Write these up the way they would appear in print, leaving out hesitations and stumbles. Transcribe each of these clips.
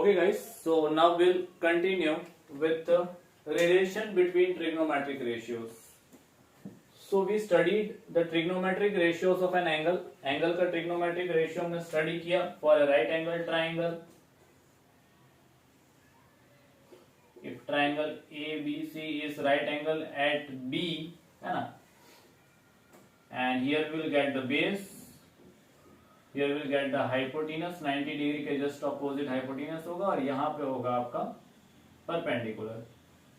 Okay guys, so now we'll continue with the relation between trigonometric ratios. So we studied the trigonometric ratios of an angle. Angle का trigonometric ratio हमने study किया for a right angle triangle. If triangle ABC is right angle at B, है ना? And here we will get the base. Here we will get the hypotenuse 90 degree के just opposite hypotenuse होगा और यहाँ पे होगा आपका परपेंडिकुलर.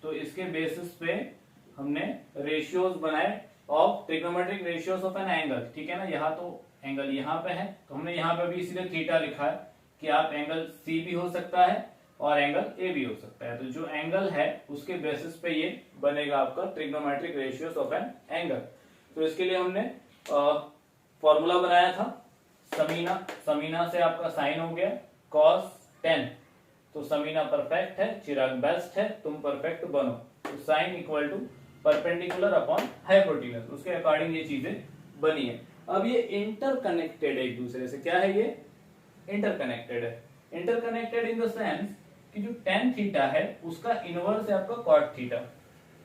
तो इसके बेसिस पे हमने रेशियोज बनाए of trigonometric ratios of an angle. ठीक है ना. यहाँ तो एंगल यहाँ पे है तो हमने यहाँ पे भी इसीलिए थीटा लिखा है कि आप एंगल सी भी हो सकता है और एंगल ए भी हो सकता है. तो जो एंगल है उसके बेसिस पे ये बनेगा आपका trigonometric ratios of an angle. तो इसके लिए हमने फॉर्मूला बनाया था समीना. समीना से आपका साइन हो गया cos 10. तो समीना परफेक्ट है, चिराग बेस्ट है, तुम परफेक्ट बनो. तो sine equal to perpendicular upon hypotenuse, उसके अकॉर्डिंग ये चीजें बनी है. अब ये इंटरकनेक्टेड है एक दूसरे से. क्या है ये? इंटरकनेक्टेड है. इंटरकनेक्टेड इन द सेंस कि जो tan थीटा है उसका इनवर्स है आपका cot थीटा.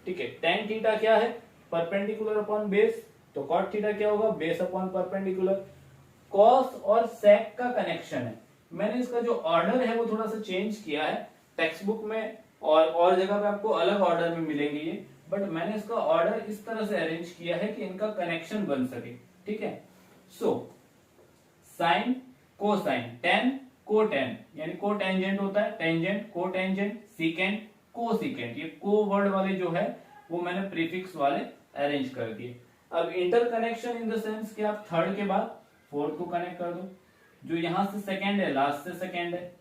ठीक है. tan थीटा क्या है? Perpendicular upon base. तो cot थीटा क्या होगा? Base upon perpendicular. कॉस और सेक का कनेक्शन है. मैंने इसका जो ऑर्डर है वो थोड़ा सा चेंज किया है. टेक्स्ट बुक में और जगह पे आपको अलग ऑर्डर में मिलेंगे ये, बट मैंने इसका ऑर्डर इस तरह से अरेंज किया है कि इनका कनेक्शन बन सके. ठीक है. सो साइन कोसाइन, टेन कोटेन यानी कोटेंजेंट होता है, टेंजेंट कोटेंजेंट, सीकेंट कोसीकेंट. ये को वर्ड वाले जो है वो मैंने प्रीफिक्स वाले अरेंज कर दिए. अब इंटरकनेक्शन इन द सेंस कि आप थर्ड के बाद फोर्थ को कनेक्ट कर दो. जो यहां से सेकंड है लास्ट से सेकंड है,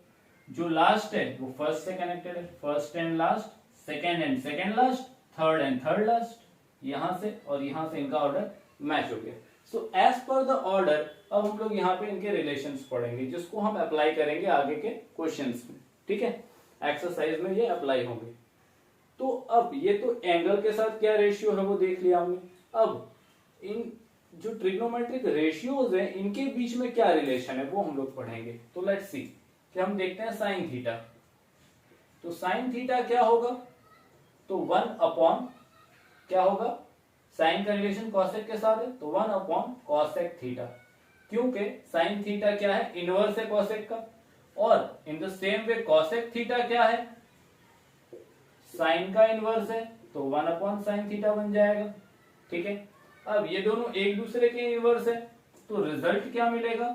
जो लास्ट है वो फर्स्ट से कनेक्टेड है. First and last, second and second last, third and third last. यहां से और यहां से इनका ऑर्डर मैच हो गया. So as per the order अब हम लोग यहाँ पे इनके रिलेशंस पढ़ेंगे जिसको हम अप्लाई करेंगे आगे के क्वेश्चंस में. ठीक है. एक्सरसाइज में ये अप्लाई होंगे. तो अब ये तो एंगल के साथ क्या रेशियो है वो देख लिया हमने. अब इन जो ट्रिग्नोमेट्रिक रेशियोज है इनके बीच में क्या रिलेशन है वो हम लोग पढ़ेंगे. तो लेट्स सी कि हम देखते हैं साइन थीटा. तो साइन थीटा क्या होगा? तो 1 अपॉन क्या होगा? साइन का रिलेशन कॉसेक के साथ है तो 1 अपॉन कॉसेक थीटा. क्योंकि साइन थीटा क्या है? इनवर्स है कॉसेक का. और in the same way cosec theta क्या है? साइन का इनवर्स है तो 1 अपॉन साइन थीटा बन जाएगा. ठीक है. अब ये दोनों एक दूसरे के इनवर्स है तो रिजल्ट क्या मिलेगा?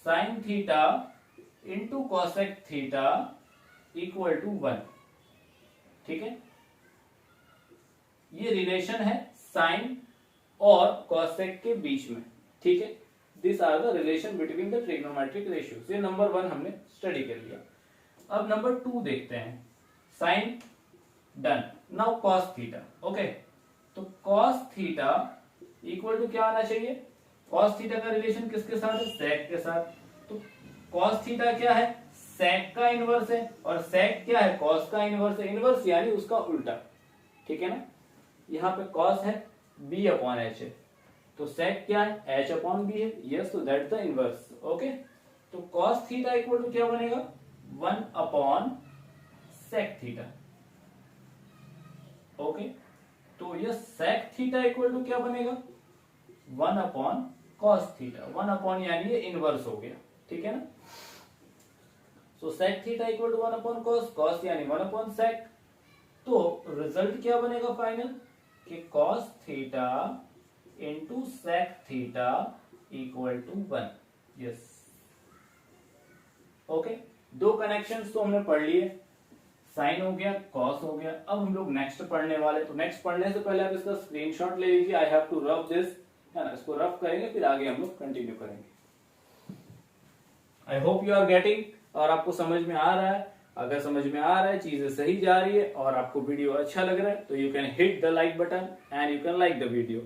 Sine theta into cosec theta equal to 1. ठीक है. ये रिलेशन है साइन और कॉसेक के बीच में. ठीक है. This are the relation between the trigonometric ratios. ये नंबर 1 हमने स्टडी कर लिया. अब नंबर 2 देखते हैं. Sine done. Now cos theta. Okay. तो कॉस थीटा इक्वल टू क्या आना चाहिए? कॉस थीटा का रिलेशन किसके साथ है? सेक के साथ. तो कॉस थीटा क्या है? सेक का इनवर्स है और सेक क्या है? कॉस का इनवर्स है. इनवर्स यानी उसका उल्टा. ठीक है ना. यहाँ पे कॉस है b अपॉन h है तो सेक क्या है? h अपॉन b है. यस. तो दैट्स द इनवर्स. ओके. तो कॉस थीटा इक्वल टू क्या बनेगा? 1 अपॉन सेक थीटा. ओके. तो ये सेक थीटा इक्वल टू क्या बनेगा? 1 अपॉन कॉस थीटा. 1 अपॉन यानी ये इनवर्स हो गया. ठीक है ना. So sec theta equal to 1 upon cos. Cos यानी 1 अपॉन सेक. तो रिजल्ट क्या बनेगा फाइनल? कि cos theta into sec theta equal to 1. Yes. Okay. दो कनेक्शंस तो हमने पढ़ लिए. साइन हो गया, कॉस हो गया. अब हम लोग नेक्स्ट पढ़ने वाले. तो नेक्स्ट पढ़ने से पहले आप इसका स्क्रीनशॉट ले लीजिए. I have to rough this, है ना. इसको रफ करेंगे फिर आगे हम लोग कंटिन्यू करेंगे. I hope you are getting. और आपको समझ में आ रहा है. अगर समझ में आ रहा है, चीजें सही जा रही है और आपको वीडियो अच्छा लग रहा है तो you can hit the like button and you can like the video.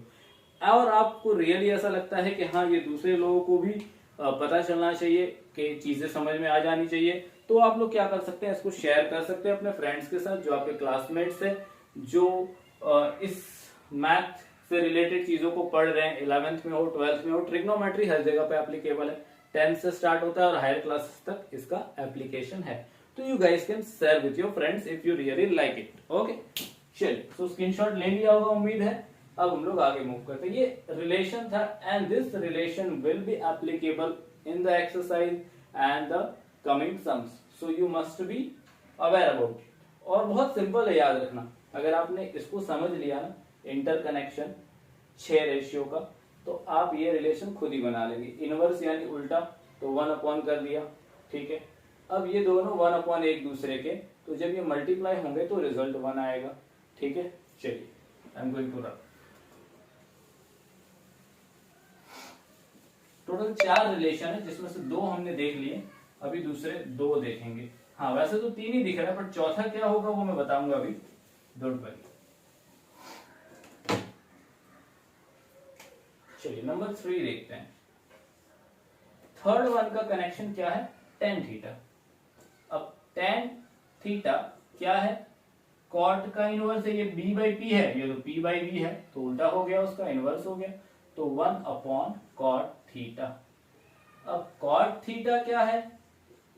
और आपको रियली ऐसा लगता है कि हाँ ये दूसरे लोगों को भी पता चलना चाहिए कि चीजें समझ में आ जानी चाहिए, तो आप लोग क्या कर सकते हैं? इसको शेयर कर सकते हैं अपने फ्रेंड्स के साथ जो आपके क्लासमेट्स है जो इस मैथ से रिलेटेड चीजों को पढ़ रहे हैं. 11th में हो, 12th में हो, ट्रिग्नोमेट्री हर जगह पे एप्लीकेबल है. 10th से स्टार्ट होता है और हायर क्लासेस तक इसका एप्लीकेशन है. तो you guys can share with your friends if you really like it. Okay, चलिए, सो स्क्रीनशॉट ले लिया होगा उम्मीद है। अब हम लोग आगे मूव करते हैं। ये रिलेशन था and this relation will be applicable in the exercise and the coming sums, so you must be aware about it. और बहुत सिंपल है याद रखना, अगर आपने इसको समझ लिया ना, इंटरकनेक्शन 6 रेशियो का, तो आप ये रिलेशन खुद ही बना लेंगे। इनवर्स यानी उल्टा, तो 1 अपॉन कर दिया, ठीक है। अब ये दोनों 1 अपॉन एक दूसरे के, तो जब ये मल्टीप्लाई होंगे तो रिजल्ट 1 आएगा, ठीक है। चलिए, I am going to run. Total 4 relation है, जिसमें से 2 हमने देख लिए, अभी दूसरे 2 देखेंगे। हाँ, वैसे तो 3 ही दिख रहा है, पर चौथा क्या होगा वो मैं बताऊंगा अभी, डोंट वरी। चलिए, नंबर 3 देखते हैं। थर्ड वन का कनेक्शन क्या है, tan थीटा। अब tan थीटा क्या है, कॉट का इनवर्स है, ये b बाई पी है, ये तो p बाई v है, तो उल्टा हो गया, उसका इनवर्स हो गया, तो 1 अपॉन कॉट थीटा। अब कॉट थीटा क्या है,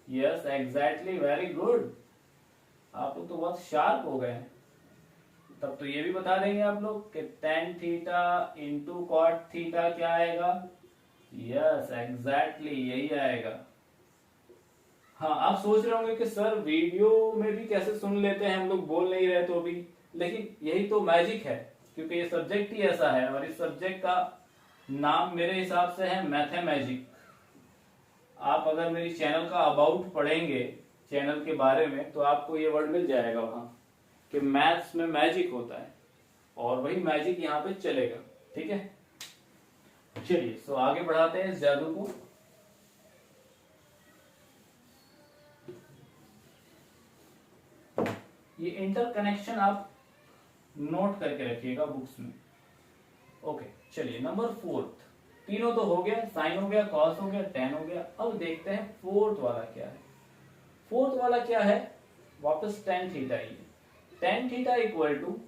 यस एग्जैक्टली, वेरी गुड, आप लोग तो बहुत शार्प हो गए हैं। तब तो ये भी बता देंगे आप लोग कि tan theta into cot theta क्या आएगा, यस एग्जैक्टली यही आएगा। हाँ, आप सोच रहे होंगे कि सर वीडियो में भी कैसे सुन लेते हैं, हम लोग बोल नहीं रहे तो भी, लेकिन यही तो मैजिक है, क्योंकि ये सब्जेक्ट ही ऐसा है, और इस सब्जेक्ट का नाम मेरे हिसाब से है मैथमेजिक। आप अगर मेरी चैनल का अबाउट पढ़ेंगे, चैनल के बारे में, तो आपको ये वर्ड मिल जाएगा वहां कि मैथ्स में मैजिक होता है, और वही मैजिक यहाँ पे चलेगा, ठीक है। चलिए, सो आगे बढ़ाते हैं इस जादू को। ये इंटरकनेक्शन आप नोट करके रखिएगा बुक्स में। ओके, चलिए, नंबर 4, तीनों तो हो गया, साइन हो गया, कॉस हो गया, टेन हो गया। अब देखते हैं फोर्थ वाला क्या है। फोर्थ वाला क्या है, वापस टेन थीटा ही है। Tan theta equal to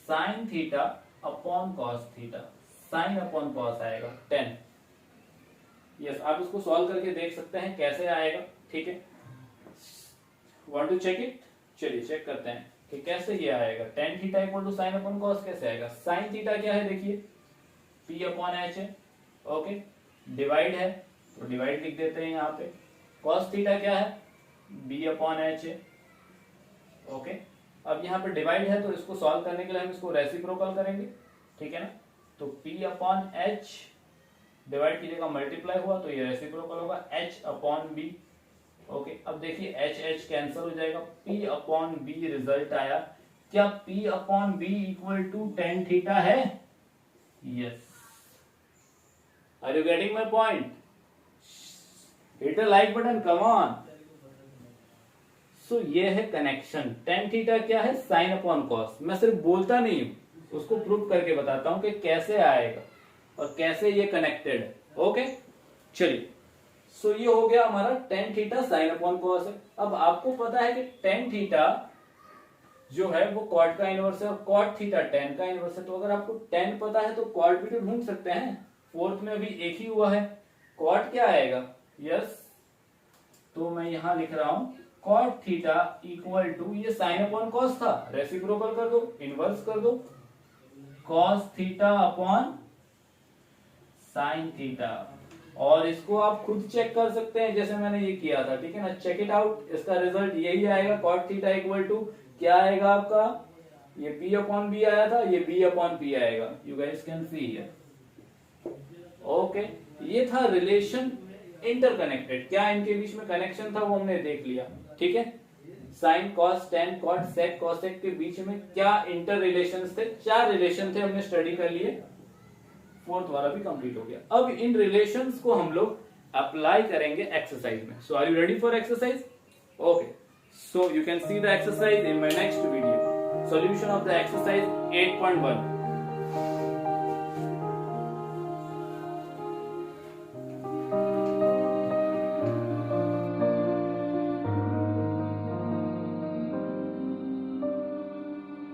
sine theta upon cos theta. Sine upon cos आएगा 10। यस, आप इसको सॉल्व करके देख सकते हैं कैसे आएगा, ठीक है। वांट टू चेक इट, चलिए चेक करते हैं कि कैसे ये आएगा। Tan theta equal to sine upon cos कैसे आएगा। साइन थीटा क्या है, देखिए पी अपॉन एच है, ओके, डिवाइड है तो डिवाइड लिख देते हैं यहाँ पे। कॉस थीटा क्या है, बी अपॉन एच है, ओके। अब यहाँ पे डिवाइड है तो इसको सॉल्व करने के लिए हम इसको रेसिप्रोकल करेंगे, ठीक है ना। तो p अपॉन एच डिवाइड कीजिएगा, मल्टीप्लाई हुआ तो ये रेसिप्रोकल होगा, h अपॉन b, ओके। अब देखिए एच एच कैंसिल हो जाएगा, p अपॉन b रिजल्ट आया। क्या p upon b equal to ten theta है? Yes, are you getting my point? Hit a like button, come on. So ये है connection. Tan theta क्या है, साइन अपॉन कॉस। मैं सिर्फ बोलता नहीं हूं, उसको प्रूव करके बताता हूं कि कैसे आएगा और कैसे ये कनेक्टेड है, ओके। चलिए, सो ये हो गया हमारा tan theta sine upon cos है। अब आपको पता है कि टेन थीटा जो है वो कॉट का इनवर्स है और कॉट थीटा टेन का इनवर्स है। तो अगर आपको टेन पता है तो कॉट भी तो ढूंढ सकते हैं। फोर्थ में भी एक ही हुआ है, कॉट क्या आएगा, यस। तो मैं यहां लिख रहा हूं कॉट थीटा इक्वल टू, ये साइन अपॉन कॉस था, रेसिप्रोकल कर दो, इनवर्स कर दो, cos theta upon sine theta. और इसको आप खुद चेक कर सकते हैं जैसे मैंने ये किया था, ठीक है ना। चेक इट आउट, इसका रिजल्ट यही आएगा। कॉट थीटा इक्वल टू क्या आएगा आपका, ये p अपॉन बी आया था, ये b अपॉन p आएगा। You guys can see here, okay. ये था रिलेशन इंटरकनेक्टेड। क्या इनके बीच में कनेक्शन था वो हमने देख लिया, ठीक है। Sine cos tan cot sec cosec के बीच में क्या इंटर रिलेशंस थे, 4 रिलेशन थे, हमने स्टडी कर लिए। फोर्थ वाला भी कंप्लीट हो गया। अब इन रिलेशंस को हम लोग अप्लाई करेंगे एक्सरसाइज में। So are you ready for exercise? Okay, so you can see the exercise in my next video. Solution of the exercise 8.1।